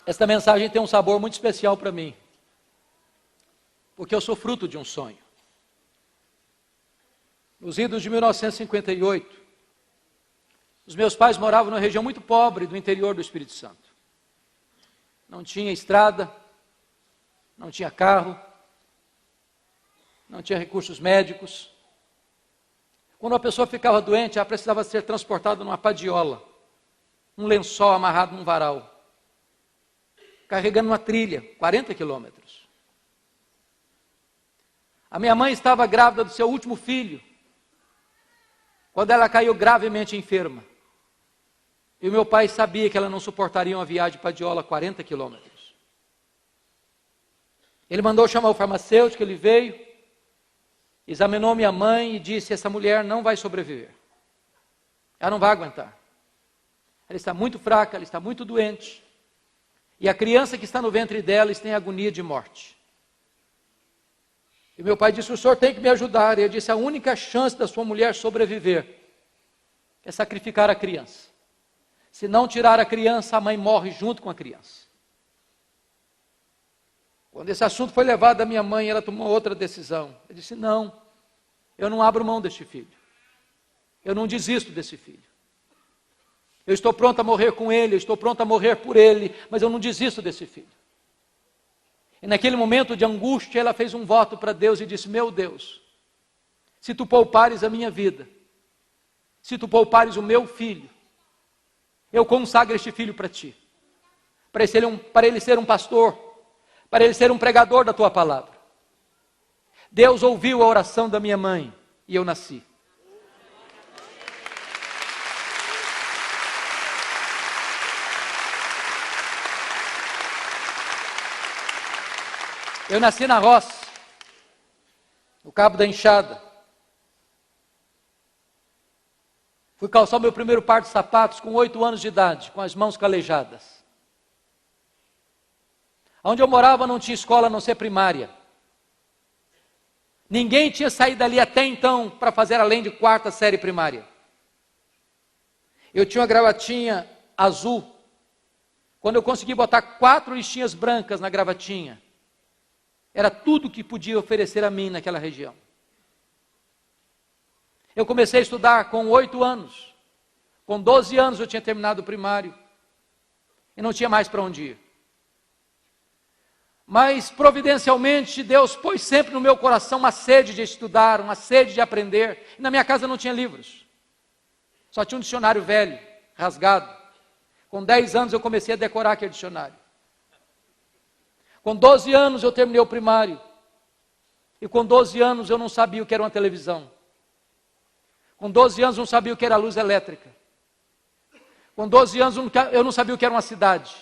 Esta mensagem tem um sabor muito especial para mim, porque eu sou fruto de um sonho. Nos idos de 1958, os meus pais moravam numa região muito pobre do interior do Espírito Santo. Não tinha estrada, não tinha carro, não tinha recursos médicos. Quando uma pessoa ficava doente, ela precisava ser transportada numa padiola, um lençol amarrado num varal, carregando uma trilha, 40 quilômetros. A minha mãe estava grávida do seu último filho, quando ela caiu gravemente enferma. E o meu pai sabia que ela não suportaria uma viagem de padiola 40 quilômetros. Ele mandou chamar o farmacêutico, ele veio, examinou minha mãe e disse: essa mulher não vai sobreviver. Ela não vai aguentar. Ela está muito fraca, ela está muito doente. E a criança que está no ventre dela está em agonia de morte. E meu pai disse: o senhor tem que me ajudar. E eu disse: a única chance da sua mulher sobreviver é sacrificar a criança. Se não tirar a criança, a mãe morre junto com a criança. Quando esse assunto foi levado à minha mãe, ela tomou outra decisão. Eu disse: não, eu não abro mão deste filho. Eu não desisto desse filho. Eu estou pronto a morrer com ele, eu estou pronto a morrer por ele, mas eu não desisto desse filho. E naquele momento de angústia, ela fez um voto para Deus e disse: meu Deus, se tu poupares a minha vida, se tu poupares o meu filho, eu consagro este filho para ti, para ele ser um pastor, para ele ser um pregador da tua palavra. Deus ouviu a oração da minha mãe e eu nasci. Eu nasci na roça, no Cabo da Enxada. Fui calçar o meu primeiro par de sapatos com 8 anos de idade, com as mãos calejadas. Onde eu morava não tinha escola a não ser primária. Ninguém tinha saído dali até então para fazer além de 4ª série primária. Eu tinha uma gravatinha azul. Quando eu consegui botar 4 listinhas brancas na gravatinha, era tudo que podia oferecer a mim naquela região. Eu comecei a estudar com 8 anos. Com 12 anos eu tinha terminado o primário. E não tinha mais para onde ir. Mas providencialmente Deus pôs sempre no meu coração uma sede de estudar, uma sede de aprender. E na minha casa não tinha livros. Só tinha um dicionário velho, rasgado. Com 10 anos eu comecei a decorar aquele dicionário. Com 12 anos eu terminei o primário. E com 12 anos eu não sabia o que era uma televisão. Com 12 anos eu não sabia o que era luz elétrica. Com 12 anos eu não sabia o que era uma cidade.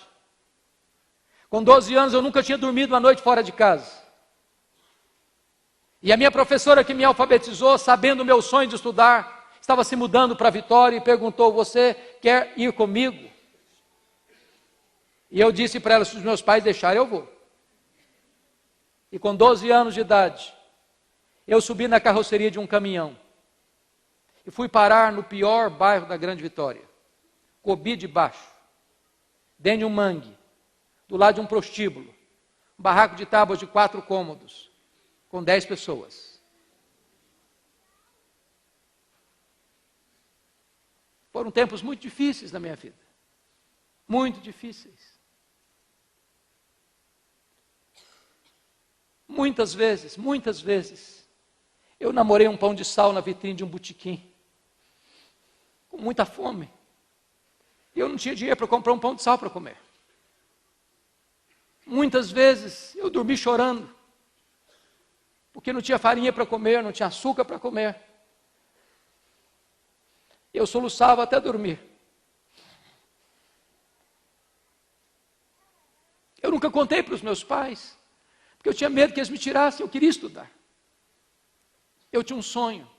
Com 12 anos eu nunca tinha dormido uma noite fora de casa. E a minha professora que me alfabetizou, sabendo o meu sonho de estudar, estava se mudando para Vitória e perguntou: você quer ir comigo? E eu disse para ela: se os meus pais deixarem, eu vou. E com 12 anos de idade, eu subi na carroceria de um caminhão. E fui parar no pior bairro da Grande Vitória. Cobi de Baixo. Dentro de um mangue. Do lado de um prostíbulo. Um barraco de tábuas de 4 cômodos. Com 10 pessoas. Foram tempos muito difíceis na minha vida. Muito difíceis. Muitas vezes, eu namorei um pão de sal na vitrine de um botequim. Com muita fome. E eu não tinha dinheiro para comprar um pão de sal para comer. Muitas vezes eu dormi chorando. Porque não tinha farinha para comer, não tinha açúcar para comer. Eu soluçava até dormir. Eu nunca contei para os meus pais, porque eu tinha medo que eles me tirassem, eu queria estudar. Eu tinha um sonho.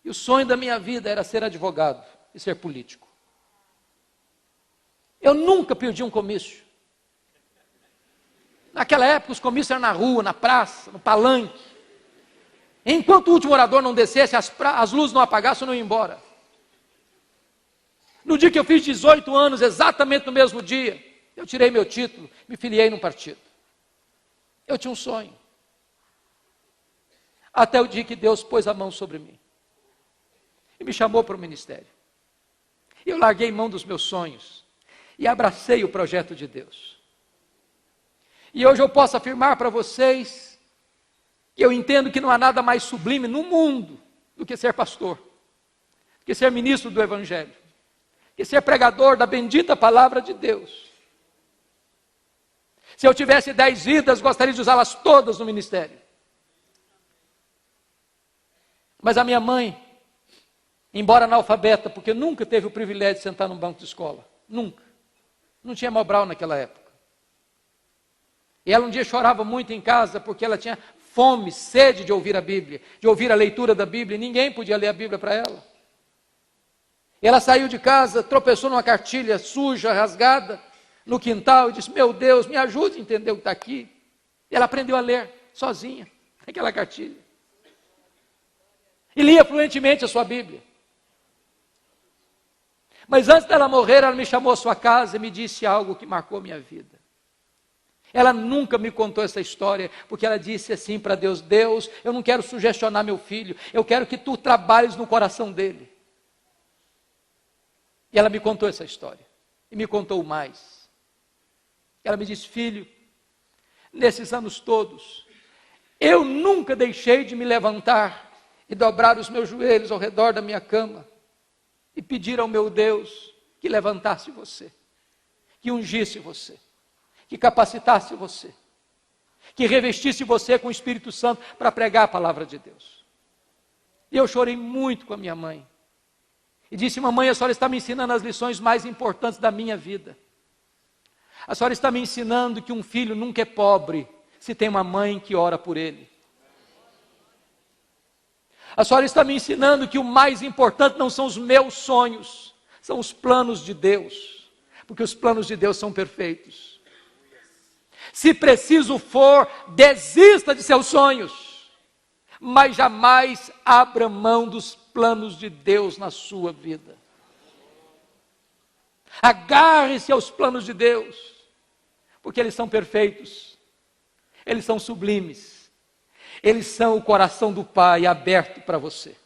E o sonho da minha vida era ser advogado e ser político. Eu nunca perdi um comício. Naquela época os comícios eram na rua, na praça, no palanque. Enquanto o último orador não descesse, as luzes não apagassem, eu não ia embora. No dia que eu fiz 18 anos, exatamente no mesmo dia, Eu tirei meu título, me filiei num partido. Eu tinha um sonho. Até o dia que Deus pôs a mão sobre mim. E me chamou para o ministério. E eu larguei mão dos meus sonhos. E abracei o projeto de Deus. E hoje eu posso afirmar para vocês que eu entendo que não há nada mais sublime no mundo do que ser pastor, do que ser ministro do Evangelho, do que ser pregador da bendita palavra de Deus. Se eu tivesse 10 vidas, gostaria de usá-las todas no ministério. Mas a minha mãe, embora analfabeta, porque nunca teve o privilégio de sentar num banco de escola, nunca, não tinha Mobral naquela época. E ela um dia chorava muito em casa, porque ela tinha fome, sede de ouvir a Bíblia, de ouvir a leitura da Bíblia, e ninguém podia ler a Bíblia para ela. E ela saiu de casa, tropeçou numa cartilha suja, rasgada, no quintal, e disse: meu Deus, me ajude a entender o que está aqui. E ela aprendeu a ler, sozinha, aquela cartilha. E lia fluentemente a sua Bíblia. Mas antes dela morrer, ela me chamou à sua casa e me disse algo que marcou a minha vida. Ela nunca me contou essa história, porque ela disse assim para Deus: Deus, eu não quero sugestionar meu filho, eu quero que tu trabalhes no coração dele. E ela me contou essa história, e me contou mais. Ela me disse: filho, nesses anos todos, eu nunca deixei de me levantar e dobrar os meus joelhos ao redor da minha cama e pedir ao meu Deus que levantasse você, que ungisse você, que capacitasse você, que revestisse você com o Espírito Santo para pregar a palavra de Deus. E eu chorei muito com a minha mãe. E disse: mamãe, a senhora está me ensinando as lições mais importantes da minha vida. A senhora está me ensinando que um filho nunca é pobre se tem uma mãe que ora por ele. A senhora está me ensinando que o mais importante não são os meus sonhos, são os planos de Deus, porque os planos de Deus são perfeitos. Se preciso for, desista de seus sonhos, mas jamais abra mão dos planos de Deus na sua vida. Agarre-se aos planos de Deus, porque eles são perfeitos, eles são sublimes, eles são o coração do Pai aberto para você.